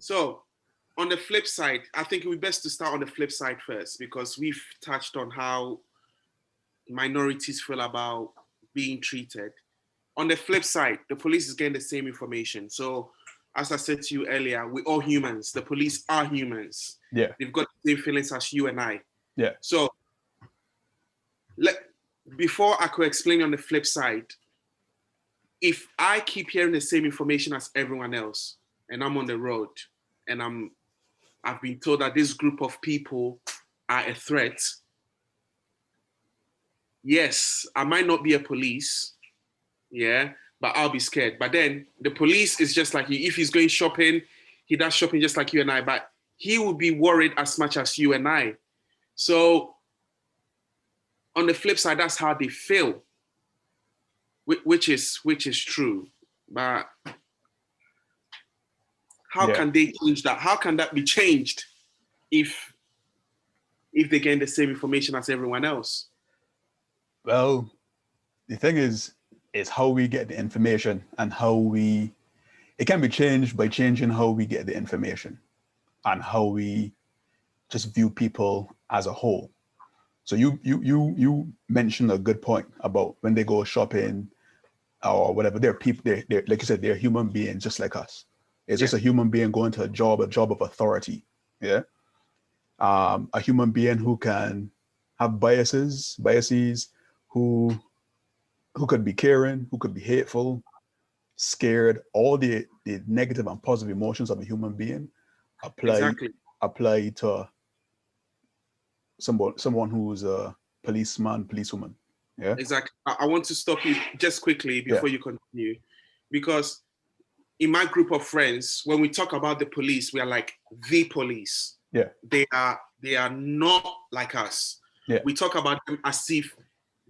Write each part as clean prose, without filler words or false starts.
So on the flip side, I think it would be best to start on the flip side first because we've touched on how minorities feel about being treated. On the flip side, the police is getting the same information. So as I said to you earlier, we're all humans. The police are humans. Yeah. They've got the same feelings as you and I. Yeah. So before I could explain on the flip side, if I keep hearing the same information as everyone else, and I'm on the road, and I've been told that this group of people are a threat. Yes, I might not be a police, yeah, but I'll be scared. But then the police is just like you. If he's going shopping, he does shopping just like you and I, but he will be worried as much as you and I. So on the flip side, that's how they feel, which is true. But how can they change that? How can that be changed if they gain the same information as everyone else? Well, the thing is how we get the information and it can be changed by changing how we get the information and how we just view people as a whole. So you mentioned a good point about when they go shopping or whatever. They're people. They're like you said, they're human beings just like us. It's just a human being going to a job of authority. Yeah. A human being who can have biases, who could be caring, who could be hateful, scared, all the negative and positive emotions of a human being apply to someone who's a policeman, policewoman. Yeah. Exactly. I want to stop you just quickly before you continue, because in my group of friends, when we talk about the police, we are like the police. Yeah. They are not like us. Yeah. We talk about them as if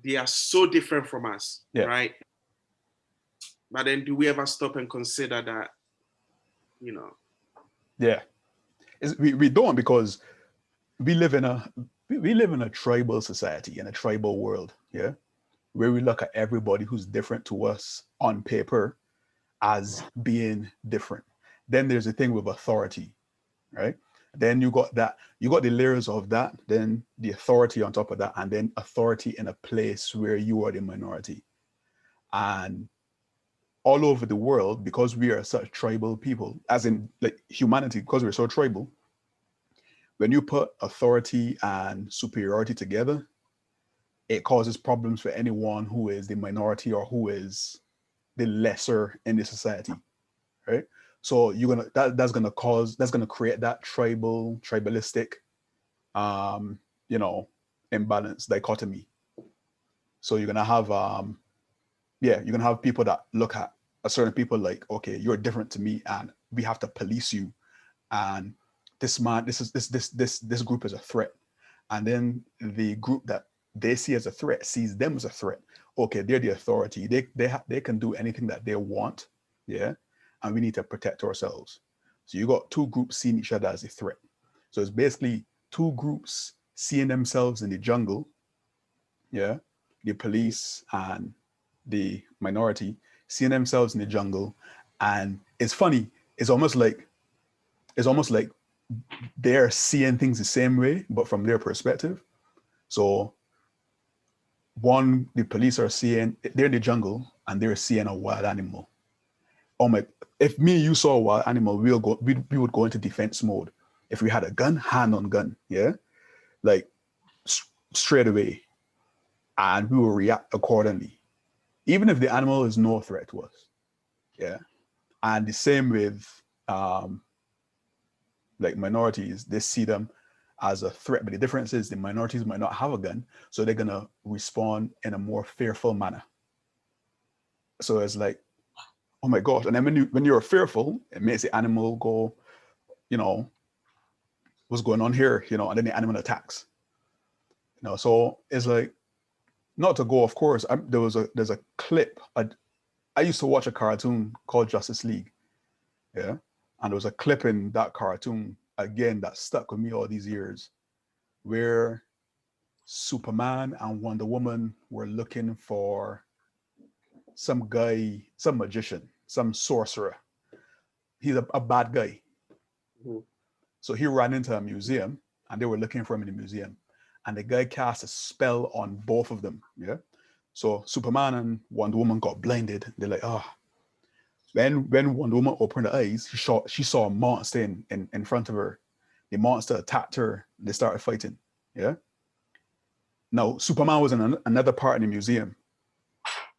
they are so different from us, right? But then do we ever stop and consider that, Yeah. We don't, because we live in a tribal society, in a tribal world, yeah, where we look at everybody who's different to us on paper as being different. Then there's a thing with authority, right? Then you got the layers of that, then the authority on top of that, and then authority in a place where you are the minority. And all over the world, because we are such tribal people, as in like humanity, because we're so tribal, when you put authority and superiority together, it causes problems for anyone who is the minority or who is the lesser in the society, right? So that's gonna create that tribalistic, imbalance, dichotomy. So you're gonna have people that look at a certain people like, okay, you're different to me, and we have to police you, and this group is a threat. And then the group that they see as a threat sees them as a threat. Okay, they're the authority. They can do anything that they want, yeah, and we need to protect ourselves. So you got two groups seeing each other as a threat. So it's basically two groups seeing themselves in the jungle, yeah, the police and the minority seeing themselves in the jungle. And it's funny, it's almost like they're seeing things the same way, but from their perspective. So the police are seeing, they're in the jungle and they're seeing a wild animal. Oh my, if me and you saw a wild animal, we would go into defense mode. If we had a gun, hand on gun, yeah? Like straight away. And we will react accordingly. Even if the animal is no threat to us, yeah? And the same with like minorities, they see them as a threat, but the difference is the minorities might not have a gun, so they're gonna respond in a more fearful manner. So it's like, oh my gosh! And then when you're fearful, it makes the animal go, what's going on here, and then the animal attacks. So it's like, not to go, of course. There's a clip. I used to watch a cartoon called Justice League, yeah, and there was a clip in that cartoon again that stuck with me all these years, where Superman and Wonder Woman were looking for some guy, some magician, some sorcerer. He's a bad guy. Mhm. So he ran into a museum and they were looking for him in the museum. And the guy cast a spell on both of them. Yeah. So Superman and Wonder Woman got blinded. They're like, ah. Oh. When Wonder Woman opened her eyes, she saw a monster in front of her. The monster attacked her. They started fighting. Yeah. Now, Superman was in another part in the museum.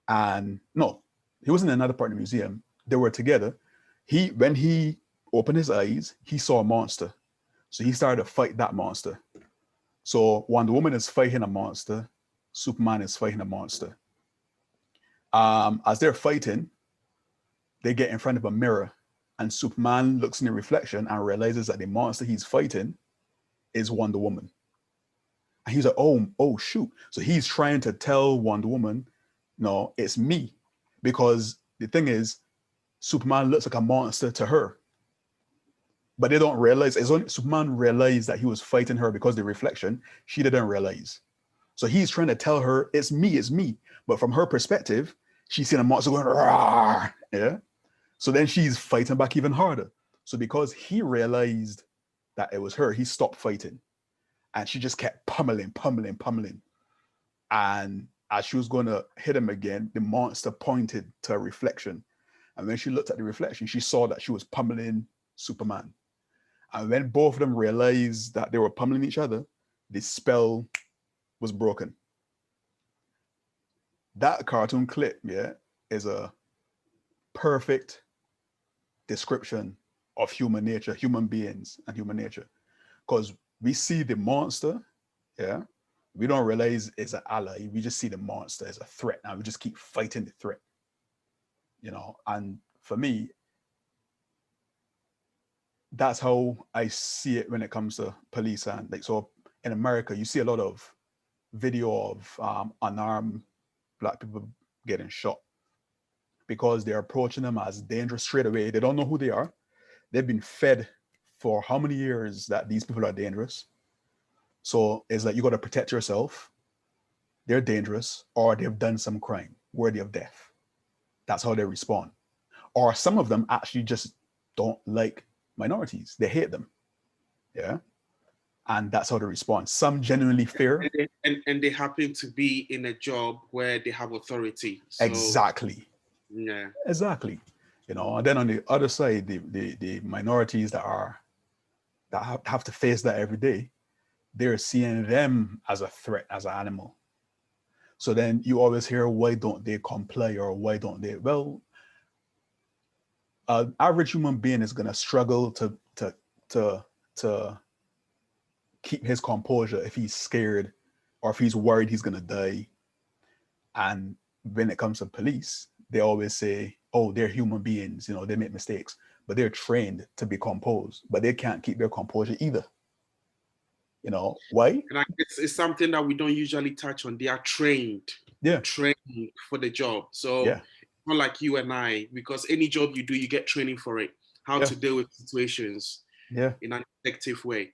And no, he wasn't in another part of the museum. They were together. When he opened his eyes, he saw a monster. So he started to fight that monster. So Wonder Woman is fighting a monster. Superman is fighting a monster. As they're fighting, they get in front of a mirror, and Superman looks in the reflection and realizes that the monster he's fighting is Wonder Woman. And he's like, oh, shoot. So he's trying to tell Wonder Woman, no, it's me. Because the thing is, Superman looks like a monster to her. But they don't realize, it's only Superman realized that he was fighting her because of the reflection. She didn't realize. So he's trying to tell her, it's me, it's me. But from her perspective, she's seen a monster going, rawr, yeah? So then she's fighting back even harder. So because he realized that it was her, he stopped fighting. And she just kept pummeling. And as she was going to hit him again, the monster pointed to a reflection. And when she looked at the reflection, she saw that she was pummeling Superman. And when both of them realized that they were pummeling each other, the spell was broken. That cartoon clip, yeah, is a perfect description of human nature, human beings and human nature. Because we see the monster, yeah, we don't realize it's an ally. We just see the monster as a threat. Now we just keep fighting the threat, you know. And for me, that's how I see it when it comes to police. And like, so in America, you see a lot of video of unarmed Black people getting shot because they're approaching them as dangerous straight away. They don't know who they are. They've been fed for how many years that these people are dangerous. So it's like you got to protect yourself. They're dangerous, or they've done some crime worthy of death. That's how they respond. Or some of them actually just don't like minorities. They hate them. Yeah. And that's how they respond. Some genuinely fear. And they happen to be in a job where they have authority. So, exactly. Yeah. Exactly. You know, and then on the other side, the minorities that have to face that every day, they're seeing them as a threat, as an animal. So then you always hear, why don't they comply, or why don't they? Well, an average human being is gonna struggle to keep his composure if he's scared or if he's worried he's gonna die. And when it comes to police, they always say, oh, they're human beings, you know, they make mistakes, but they're trained to be composed, but they can't keep their composure either. You know, why? And it's something that we don't usually touch on. They are trained. Yeah. Trained for the job. So yeah. Not like you and I, because any job you do, you get training for it, how to deal with situations in an effective way.